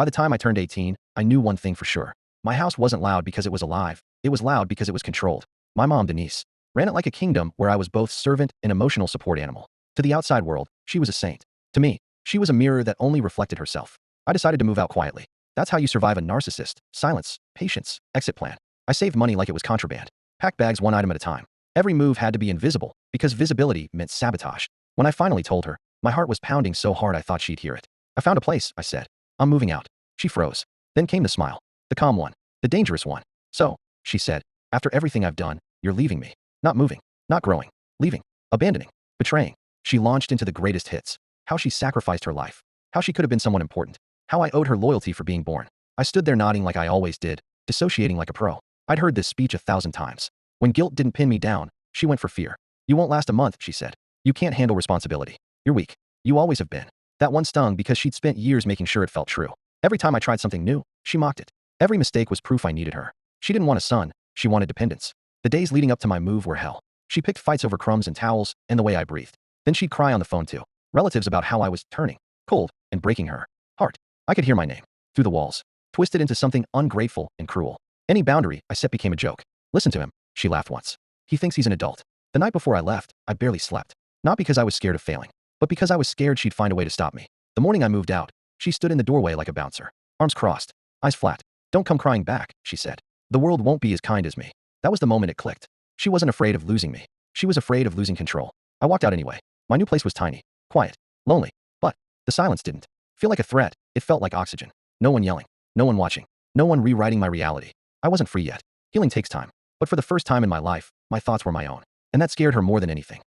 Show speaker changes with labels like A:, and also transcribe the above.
A: By the time I turned 18, I knew one thing for sure. My house wasn't loud because it was alive. It was loud because it was controlled. My mom, Denise, ran it like a kingdom where I was both servant and emotional support animal. To the outside world, she was a saint. To me, she was a mirror that only reflected herself. I decided to move out quietly. That's how you survive a narcissist. Silence, patience, exit plan. I saved money like it was contraband. Packed bags one item at a time. Every move had to be invisible, because visibility meant sabotage. When I finally told her, my heart was pounding so hard I thought she'd hear it. I found a place, I said. I'm moving out. She froze. Then came the smile. The calm one. The dangerous one. So, she said, after everything I've done, you're leaving me. Not moving. Not growing. Leaving. Abandoning. Betraying. She launched into the greatest hits. How she sacrificed her life. How she could have been someone important. How I owed her loyalty for being born. I stood there nodding like I always did, dissociating like a pro. I'd heard this speech 1,000 times. When guilt didn't pin me down, she went for fear. You won't last a month, she said. You can't handle responsibility. You're weak. You always have been. That one stung because she'd spent years making sure it felt true. Every time I tried something new, she mocked it. Every mistake was proof I needed her. She didn't want a son, she wanted dependence. The days leading up to my move were hell. She picked fights over crumbs and towels and the way I breathed. Then she'd cry on the phone too. Relatives about how I was turning cold and breaking her heart. I could hear my name through the walls, twisted into something ungrateful and cruel. Any boundary I set became a joke. Listen to him, she laughed once. He thinks he's an adult. The night before I left, I barely slept. Not because I was scared of failing, but because I was scared she'd find a way to stop me. The morning I moved out, she stood in the doorway like a bouncer, arms crossed, eyes flat. Don't come crying back, she said. The world won't be as kind as me. That was the moment it clicked. She wasn't afraid of losing me. She was afraid of losing control. I walked out anyway. My new place was tiny, quiet, lonely, but the silence didn't feel like a threat. It felt like oxygen. No one yelling, no one watching, no one rewriting my reality. I wasn't free yet. Healing takes time. But for the first time in my life, my thoughts were my own. And that scared her more than anything.